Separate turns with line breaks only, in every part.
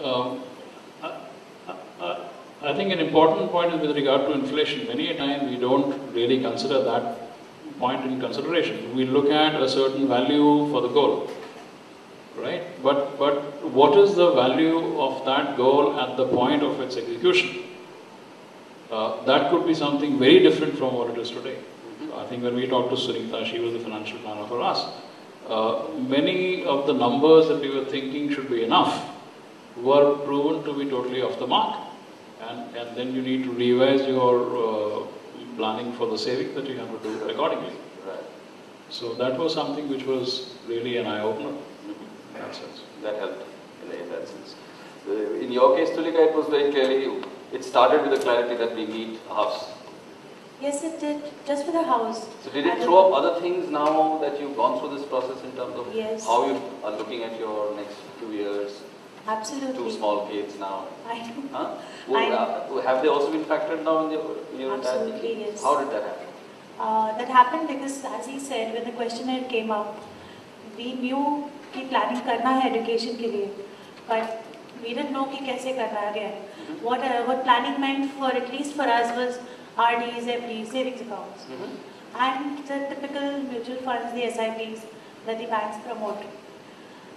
Um, I, I think an important point is with regard to inflation. Many a time we don't really consider that point in consideration. We look at a certain value for the goal, right? But what is the value of that goal at the point of its execution? That could be something very different from what it is today. I think when we talked to Sunita, she was the financial planner for us. Many of the numbers that we were thinking should be enough were proven to be totally off the mark. And then you need to revise your planning for the savings that you have to do accordingly.
Right.
So that was something which was really an eye-opener in that sense.
That helped in that sense. In your case, Tulika, it was very clearly, it started with the clarity that we need a house.
Yes, it did, just for the house.
So did it throw up other things now that you've gone through this process in terms of how you are looking at your next 2 years?
Absolutely.
2 small kids now.
I know.
Huh? Have they also been factored now in your
Absolutely, yes.
How did that happen?
That happened because, as he said, when the questionnaire came up, we knew कि planning करना है education के लिए, but we didn't know कि कैसे करना है. What planning meant for, at least for us, was RDs, FDs, savings accounts, and the typical mutual funds, the SIPs that the banks promote.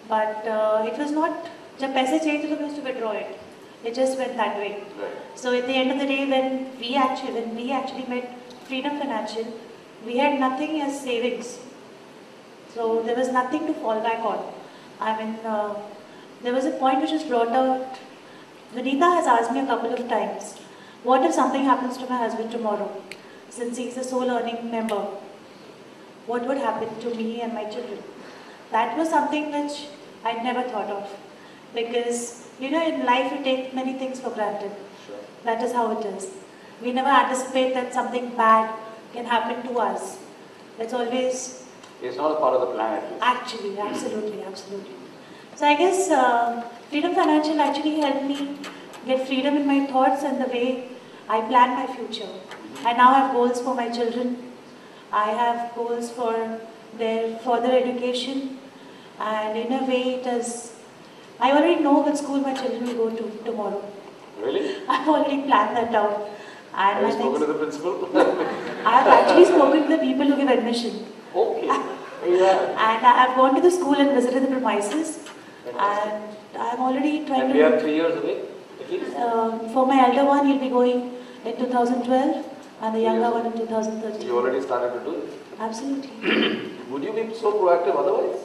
But it was not. जब पैसे चाहिए थे तो we used to withdraw it. It just went that way.
Right.
So at the end of the day, when we actually met Ffreedom Financial, we had nothing as savings. So there was nothing to fall back on. I mean, there was a point which was brought out. Vinita has asked me a couple of times, what if something happens to my husband tomorrow? Since he's a sole earning member, what would happen to me and my children? That was something which I'd never thought of. Because, you know, in life you take many things for granted.
Sure.
That is how it is. We never anticipate that something bad can happen to us. It's always...
It's not a part of the plan at least.
Actually, absolutely. So I guess Ffreedom Financial actually helped me get freedom in my thoughts and the way I plan my future. I now have goals for my children. I have goals for their further education. And in a way it is... I already know what school my children will go to tomorrow.
Really?
I've already planned that out. And
have you spoken to the principal?
I have actually spoken to the people who give admission.
Okay.
And I've gone to the school and visited the premises. And I'm already trying
to... And we are 3 years away, at least?
For my elder one, he'll be going in 2012 and the younger one in 2013.
You already started to do this?
Absolutely.
Would you be so proactive otherwise?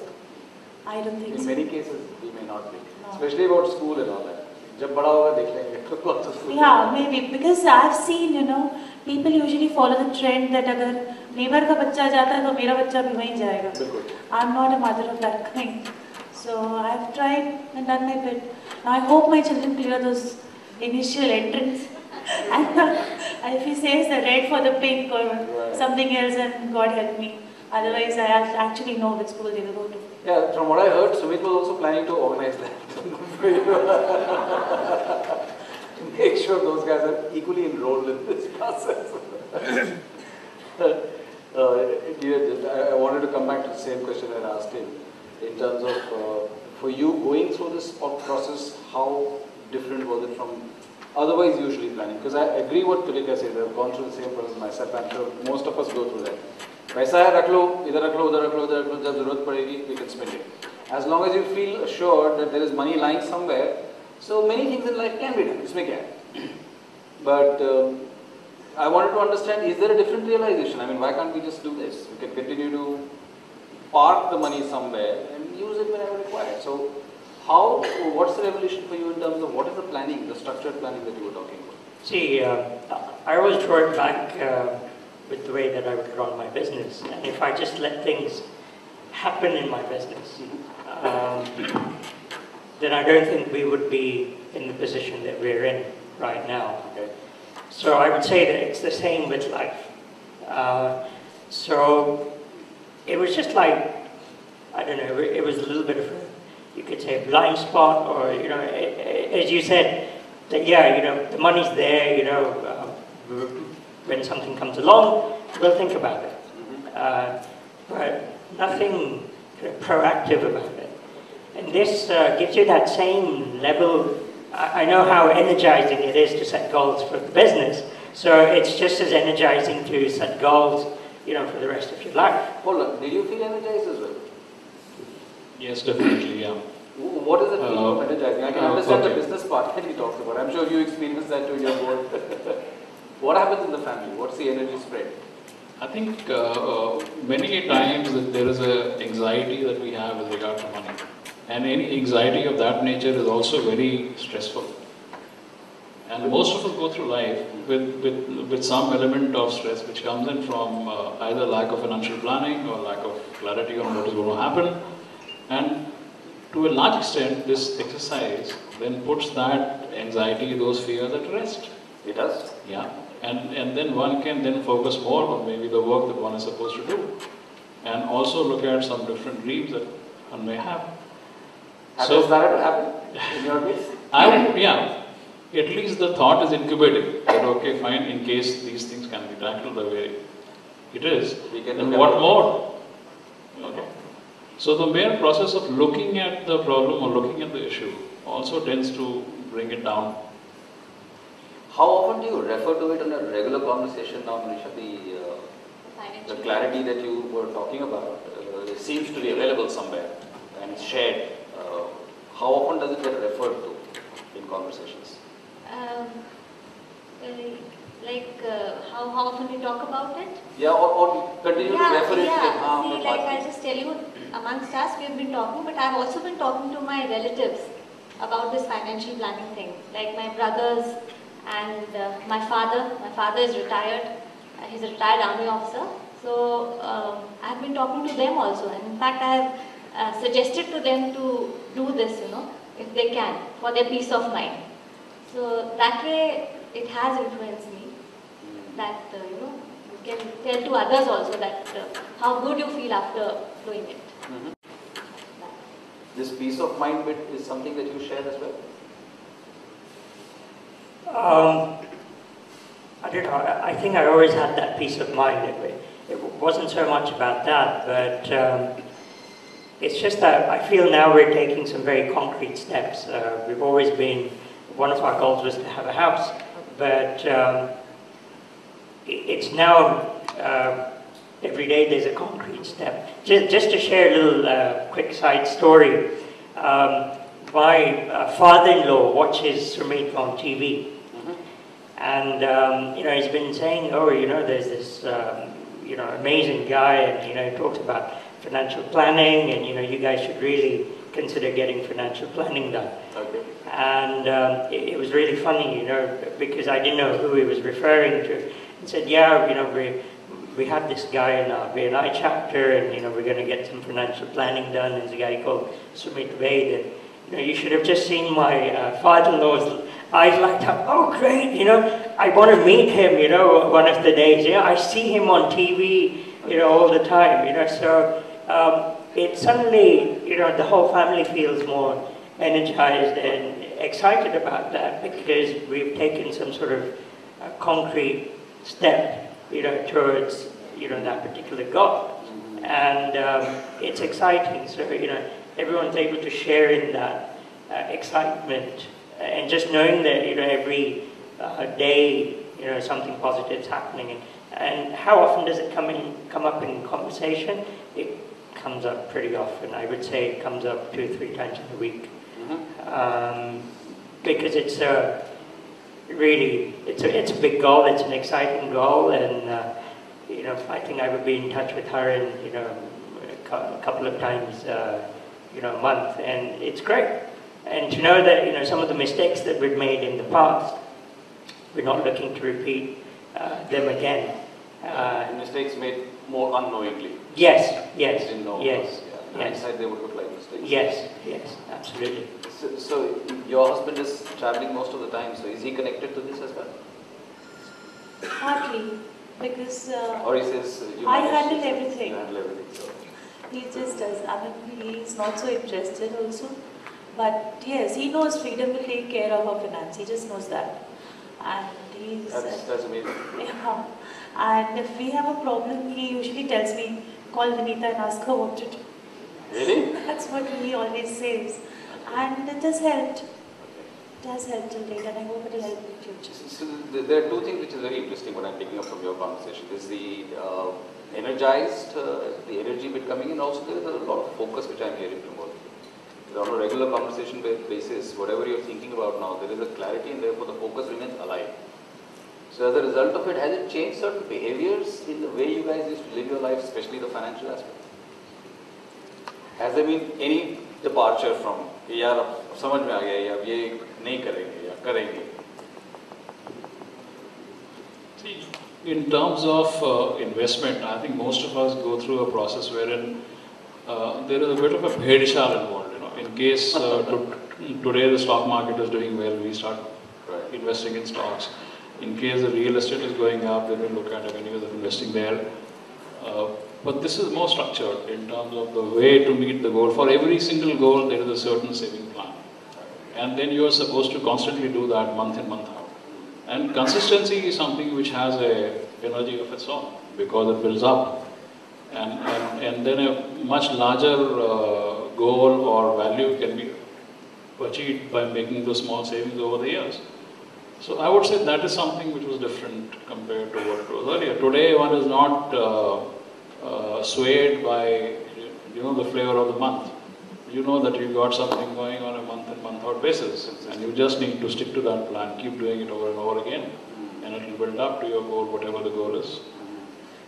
I don't think
so. In many cases, we may not be.
No.
Especially about school and all that. जब बड़ा होगा देख लेंगे lots of school.
Yeah, maybe because I've seen, you know, people usually follow the trend that अगर neighbor का बच्चा जाता है तो मेरा बच्चा भी वहीं जाएगा.
बिल्कुल.
I'm not a mother of that kind. So I've tried and done my bit. Now I hope my children clear those initial entrance. And if he says the red for the pink or something else, then God help me. Otherwise, I actually know which school they will go to.
Yeah, from what I heard, Sumit was also planning to organize that. To make sure those guys are equally enrolled in this process. I wanted to come back to the same question I asked him. In terms of, for you going through this process, how different was it from otherwise usually planning? Because I agree what Tulika said, I've gone through the same process myself. I'm sure most of us go through that. पैसा है रख लो इधर रख लो उधर रख लो उधर रख लो जब जरूरत पड़ेगी we can spend it. As long as you feel assured that there is money lying somewhere, so many things in life can be done. इसमें क्या है? But I wanted to understand, is there a different realization? I mean, why can't we just do this? We can continue to park the money somewhere and use it whenever required. So, what's the revolution for you in terms of what is the planning, the structured planning that you were talking about?
See, I always draw it back with the way that I would run my business. And if I just let things happen in my business, then I don't think we would be in the position that we're in right now.
Okay.
So I would say that it's the same with life. So it was just like, I don't know, it was a little bit of a, you could say, a blind spot, or, you know, as you said, that, yeah, you know, the money's there, you know, when something comes along, we'll think about it. But nothing kind of proactive about it. And this gives you that same level I know how energizing it is to set goals for the business, so it's just as energizing to set goals, you know, for the rest of your life.
Hold on, did you feel energized as well?
Yes, definitely, yeah.
What is the feeling of energizing? I can understand
okay.
the business part that he talks about. I'm sure you experienced that too in your board. What happens in the family? What's the energy spread?
I think many times that there is an anxiety that we have with regard to money. And any anxiety of that nature is also very stressful. And most of us go through life with some element of stress which comes in from either lack of financial planning or lack of clarity on what is going to happen. And to a large extent, this exercise then puts that anxiety, those fears at rest.
It does?
Yeah. And then one can then focus more on maybe the work that one is supposed to do. And also look at some different dreams that one may have.
Has that ever happened in your case?
Yeah. At least the thought is incubated that, okay, fine, in case these things can be tackled the way it is, then what more? Okay. So the mere process of looking at the problem or looking at the issue also tends to bring it down.
How often do you refer to it in a regular conversation now, Manisha? The clarity that you were talking about seems to be available somewhere and it's shared. How often does it get referred to in conversations?
How often we talk about it?
Yeah, or continue to refer it.
See, like I'll just tell you, amongst us we have been talking, but I've also been talking to my relatives about this financial planning thing. Like my brothers and my father. My father is retired. He's a retired army officer. So I've been talking to them also. And in fact, I have suggested to them to do this, if they can, for their peace of mind. So that way, it has influenced me. That, you can tell to others also that how good you feel after doing it.
Mm-hmm. This peace of mind bit is something that you share as well?
I don't know. I think I always had that peace of mind. It wasn't so much about that, but it's just that I feel now we're taking some very concrete steps. We've always been, one of our goals was to have a house, but it's now, every day there's a concrete step. Just to share a little quick side story, my father-in-law watches Sumit on TV. And, he's been saying, there's this, amazing guy, and, he talks about financial planning, and, you guys should really consider getting financial planning done.
Okay.
And it was really funny, because I didn't know who he was referring to. He said, we have this guy in our BNI chapter, and, we're going to get some financial planning done. There's a guy called Sumit Vaid, and, you should have just seen my father-in-law's eyes light up. Oh, great, I want to meet him, one of the days. I see him on TV, all the time, so it suddenly, the whole family feels more energized and excited about that because we've taken some sort of concrete step, towards, that particular goal. And it's exciting, so, everyone's able to share in that excitement. And just knowing that, every day, something positive is happening. And how often does it come up in conversation? It comes up pretty often. I would say it comes up 2 or 3 times in a week. Because it's it's a big goal, it's an exciting goal, and I think I would be in touch with her in, a couple of times, a month, and it's great. And to know that, some of the mistakes that we've made in the past, we're not looking to repeat them again.
Mistakes made more unknowingly.
Yes.
Didn't know.
Yes.
Inside they would look like mistakes.
Yes, absolutely.
So your husband is traveling most of the time, so is he connected to this as well?
Hardly, because
or he says
I handle everything.
You handle everything. So.
He just does. He's not so interested also. But yes, he knows Ffreedom will take care of our finance. He just knows that. And he's...
That's amazing.
Yeah. And if we have a problem, he usually tells me, call Vinita and ask her what to do.
Really?
That's what he always says. And it has helped. It has helped till date, and I hope it will help in the future.
So there are two things which is very interesting what I'm picking up from your conversation. There's the energized, the energy bit coming in. Also, there is a lot of focus which I'm hearing from all of you. On a regular conversation basis, whatever you're thinking about now, there is a clarity, and therefore the focus remains alive. So as a result of it, has it changed certain behaviors in the way you guys used to live your life, especially the financial aspect? Has there been any departure from यार समझ में आ गया या ये नहीं करेंगे या करेंगे?
In terms of investment, I think most of us go through a process wherein there is a bit of a bhedshal involved. In case today the stock market is doing well, we start investing in stocks. In case the real estate is going up, then we look at avenues of investing there. But this is more structured in terms of the way to meet the goal. For every single goal, there is a certain saving plan. And then you are supposed to constantly do that month in, month out. And consistency is something which has an energy of its own because it builds up. And then a much larger goal or value can be achieved by making those small savings over the years. So I would say that is something which was different compared to what it was earlier. Today one is not swayed by the flavor of the month. You know that you got something going on a month in, month out basis, and you just need to stick to that plan, keep doing it over and over again, and it will build up to your goal, whatever the goal is.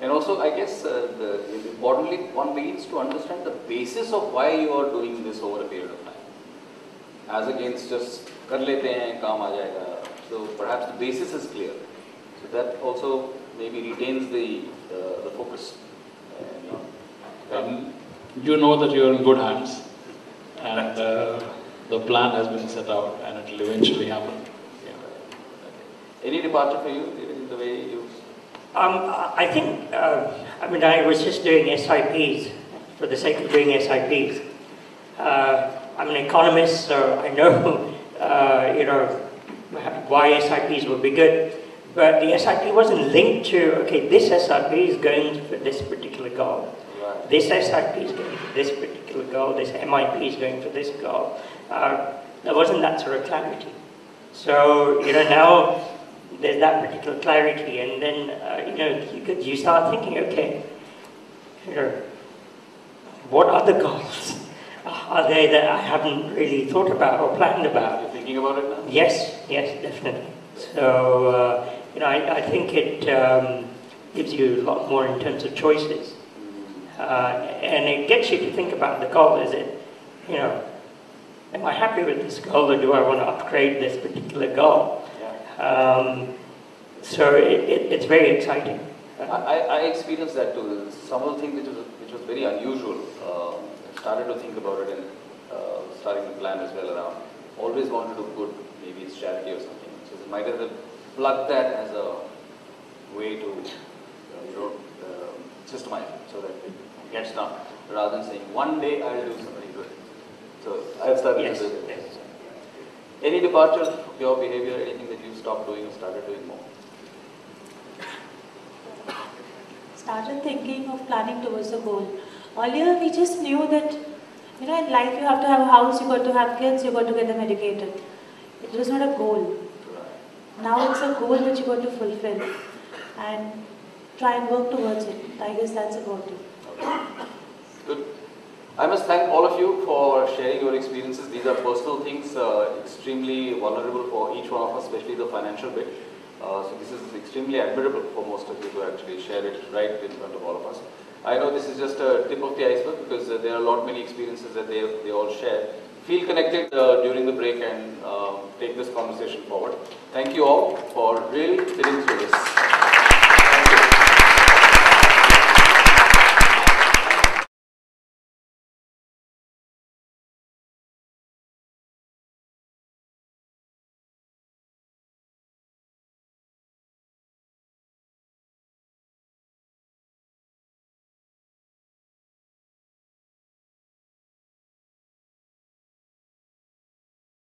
And also, I guess, importantly, one begins to understand the basis of why you are doing this over a period of time. As against just, kar lete hain, kaam aa jayega. So perhaps the basis is clear. So that also maybe retains the focus.
You know that you are in good hands, and the plan has been set out, and it will eventually happen.
Yeah. Any departure for you in the way you?
I think, I was just doing SIPs for the sake of doing SIPs. I'm an economist, so I know, why SIPs would be good. But the SIP wasn't linked to, okay, this SIP is going for this particular goal.
Right.
This SIP is going for this particular goal. This MIP is going for this goal. There wasn't that sort of clarity. So, now there's that particular clarity, and then, you start thinking, okay, what other goals are there that I haven't really thought about or planned about?
You're thinking about it now?
Yes, definitely. So, I think it gives you a lot more in terms of choices. And it gets you to think about the goal. Is it, am I happy with this goal, or do I want to upgrade this particular goal?
Yeah.
So it's very exciting.
I experienced that too. Some of the things which was very unusual. I started to think about it and starting to plan as well around. Always wanted to put, maybe it's charity or something. So you might as well plug that as a way to systemize it so that it gets done, rather than saying one day I'll do something good. So I've started to do it.
Yes.
Any departures of your behavior, anything that you stopped doing or started doing more?
Started thinking of planning towards the goal. Earlier we just knew that, in life you have to have a house, you got to have kids, you got to get them educated. It was not a goal. Now it's a goal which you got to fulfill and try and work towards it. I guess that's about it.
Okay. Good. I must thank all of you for sharing your experiences. These are personal things, extremely vulnerable for each one of us, especially the financial bit. So this is extremely admirable for most of you to actually share it right in front of all of us. I know this is just a tip of the iceberg because there are many experiences that they all share. Feel connected during the break and take this conversation forward. Thank you all for really sitting through this.